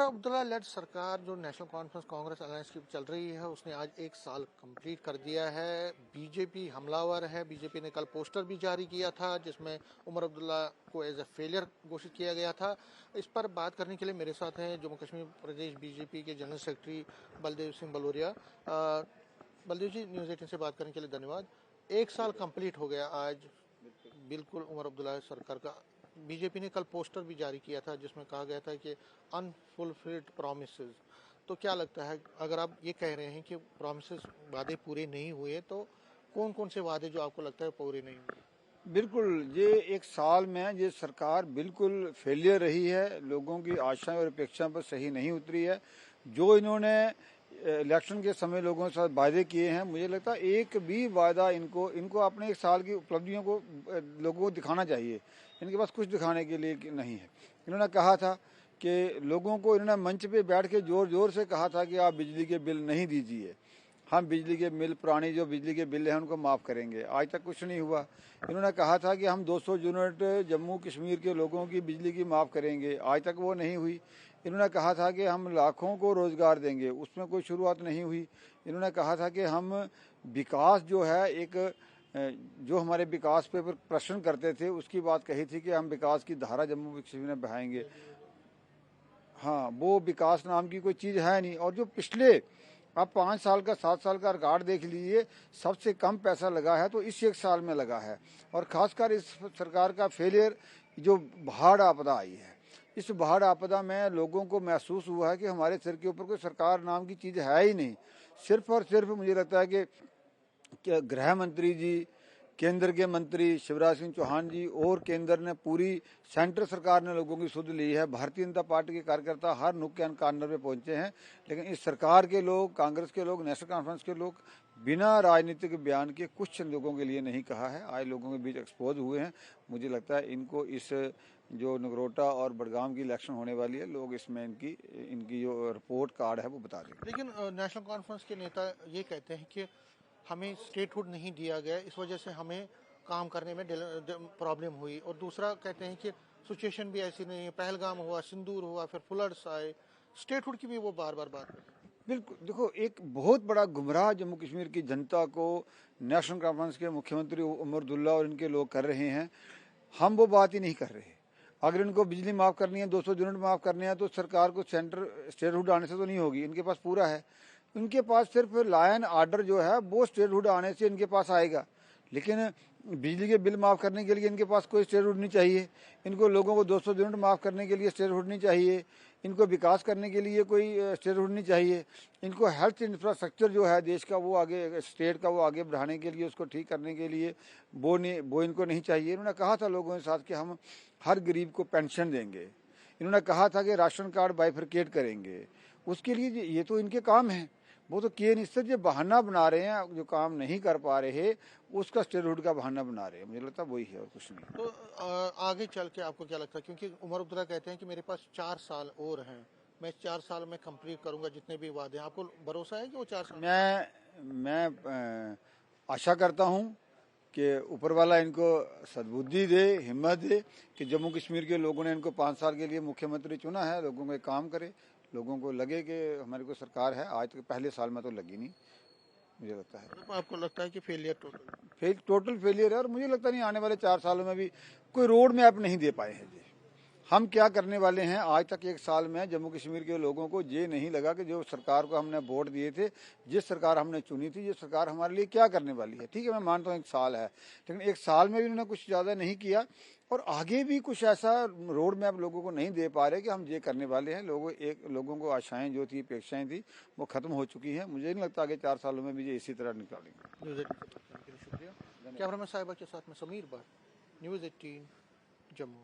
Abdullah lead सरकार जो national conference Congress alliance की चल रही है, उसने आज 1 साल कंप्लीट कर दिया है। बीजेपी हमलावर है। बीजेपी ने कल पोस्टर भी जारी किया था जिसमें उमर अब्दुल्ला को एज ए फेलियर घोषित किया गया था। इस पर बात करने के लिए मेरे साथ हैं जम्मू कश्मीर प्रदेश बीजेपी के जनरल सेक्रेटरी बलदेव सिंह बलोरिया। बलदेव जी, न्यूज़ 18 से बात करने के लिए धन्यवाद। 1 साल कंप्लीट हो गया आज बिल्कुल उमर अब्दुल्ला सरकार का। बीजेपी ने कल पोस्टर भी जारी किया था जिसमें कहा गया था कि अनफुलफिल्ड प्रॉमिसेस। तो क्या लगता है, अगर आप ये कह रहे हैं कि प्रॉमिसेस वादे पूरे नहीं हुए, तो कौन कौन से वादे जो आपको लगता है पूरे नहीं हुए? बिल्कुल, ये 1 साल में ये सरकार बिल्कुल फेलियर रही है। लोगों की आशाएं और अपेक्षाओं पर सही नहीं उतरी है। जो इन्होंने इलेक्शन के समय लोगों के साथ वायदे किए हैं, मुझे लगता है एक भी वायदा इनको अपने 1 साल की उपलब्धियों को लोगों को दिखाना चाहिए। इनके पास कुछ दिखाने के लिए नहीं है। इन्होंने कहा था कि लोगों को, इन्होंने मंच पे बैठ के जोर जोर से कहा था कि आप बिजली के बिल नहीं दीजिए, हम बिजली के बिल, पुरानी जो बिजली के बिल हैं उनको माफ़ करेंगे। आज तक कुछ नहीं हुआ। इन्होंने कहा था कि हम 200 यूनिट जम्मू कश्मीर के लोगों की बिजली की माफ़ करेंगे, आज तक वो नहीं हुई। इन्होंने कहा था कि हम लाखों को रोज़गार देंगे, उसमें कोई शुरुआत नहीं हुई। इन्होंने कहा था कि हम विकास जो है, जो हमारे विकास पे प्रश्न करते थे उसकी बात कही थी कि हम विकास की धारा जम्मू कश्मीर में बहाएंगे। हाँ, वो विकास नाम की कोई चीज़ है नहीं। और जो पिछले आप 5 साल का 7 साल का रिकॉर्ड देख लीजिए, सबसे कम पैसा लगा है तो इस 1 साल में लगा है। और खासकर इस सरकार का फेलियर, जो बाढ़ आपदा आई है, इस बाढ़ आपदा में लोगों को महसूस हुआ है कि हमारे सिर के ऊपर कोई सरकार नाम की चीज़ है ही नहीं। सिर्फ और सिर्फ मुझे लगता है कि गृह मंत्री जी, केंद्र के मंत्री शिवराज सिंह चौहान जी और केंद्र ने, पूरी सेंटर सरकार ने लोगों की सुध ली है। भारतीय जनता पार्टी के कार्यकर्ता हर नुक्कड़ कॉर्नर पे पहुंचे हैं, लेकिन इस सरकार के लोग, कांग्रेस के लोग, नेशनल कॉन्फ्रेंस के लोग बिना राजनीतिक बयान के कुछ लोगों के लिए नहीं कहा है। आज लोगों के बीच एक्सपोज हुए हैं। मुझे लगता है इनको इस जो नगरोटा और बडगाम की इलेक्शन होने वाली है, लोग इसमें इनकी जो रिपोर्ट कार्ड है वो बता देंगे। लेकिन नेशनल कॉन्फ्रेंस के नेता ये कहते हैं कि हमें स्टेटहुड नहीं दिया गया, इस वजह से हमें काम करने में प्रॉब्लम हुई। और दूसरा कहते हैं कि सिचुएशन भी ऐसी नहीं है, पहलगाम हुआ, सिंदूर हुआ, फिर फ्लड्स आए, स्टेटहुड की भी वो बार बार बात करते हैं। बिल्कुल, देखो, एक बहुत बड़ा गुमराह जम्मू कश्मीर की जनता को नेशनल कॉन्फ्रेंस के मुख्यमंत्री उमर अब्दुल्ला और इनके लोग कर रहे हैं। हम वो बात ही नहीं कर रहे। अगर इनको बिजली माफ़ करनी है, 200 यूनिट माफ़ करने हैं, तो सरकार को सेंटर स्टेटहुड आने से तो नहीं होगी। इनके पास पूरा है। इनके पास सिर्फ लायन आर्डर जो है वो स्टेटहुड आने से इनके पास आएगा, लेकिन बिजली के बिल माफ़ करने के लिए इनके पास कोई स्टेटहुड नहीं चाहिए। इनको लोगों को 200 यूनिट माफ़ करने के लिए स्टेटहुड नहीं चाहिए। इनको विकास करने के लिए कोई स्टेटहुड नहीं चाहिए। इनको हेल्थ इंफ्रास्ट्रक्चर जो है देश का, वो आगे, स्टेट का, वो आगे बढ़ाने के लिए, उसको ठीक करने के लिए वो इनको नहीं चाहिए। इन्होंने कहा था लोगों के साथ कि हम हर गरीब को पेंशन देंगे। इन्होंने कहा था कि राशन कार्ड बाइफरकेट करेंगे। उसके लिए ये तो इनके काम हैं, वो तो किए नहीं। सिर्फ ये बहाना बना रहे हैं, जो काम नहीं कर पा रहे उसका स्टेटहुड का बहाना बना रहे हैं। मुझे लगता है वही है और कुछ नहीं। तो आगे चल के आपको क्या लगता है, क्योंकि उमर अब्दुल्ला कहते हैं कि मेरे पास 4 साल और हैं, मैं 4 साल में कंप्लीट करूंगा जितने भी वादे हैं, आपको भरोसा है कि वो 4 साल? मैं आशा करता हूँ कि ऊपर वाला इनको सद्बुद्धि दे, हिम्मत दे कि जम्मू कश्मीर के लोगों ने इनको 5 साल के लिए मुख्यमंत्री चुना है। लोगों को काम करे, लोगों को लगे कि हमारे को सरकार है। आज तक पहले साल में तो लगी नहीं, मुझे लगता है। तो आपको लगता है कि फेलियर टोटल फेलियर है। और मुझे लगता नहीं आने वाले 4 सालों में भी कोई रोड मैप नहीं दे पाए हैं जी। हम क्या करने वाले हैं, आज तक 1 साल में जम्मू कश्मीर के लोगों को ये नहीं लगा कि जो सरकार को हमने वोट दिए थे, जिस सरकार हमने चुनी थी, ये सरकार हमारे लिए क्या करने वाली है। ठीक है, मैं मानता हूँ 1 साल है, लेकिन 1 साल में भी उन्होंने कुछ ज़्यादा नहीं किया। और आगे भी कुछ ऐसा रोड मैप लोगों को नहीं दे पा रहे कि हम ये करने वाले हैं। लोगों को आशाएं जो थी, अपेक्षाएं थी, वो खत्म हो चुकी हैं। मुझे नहीं लगता आगे 4 सालों में भी ये इसी तरह निकालेंगे। शुक्रिया। कैमरामैन साहिबा के साथ में समीर भट्ट, न्यूज़ 18 जम्मू।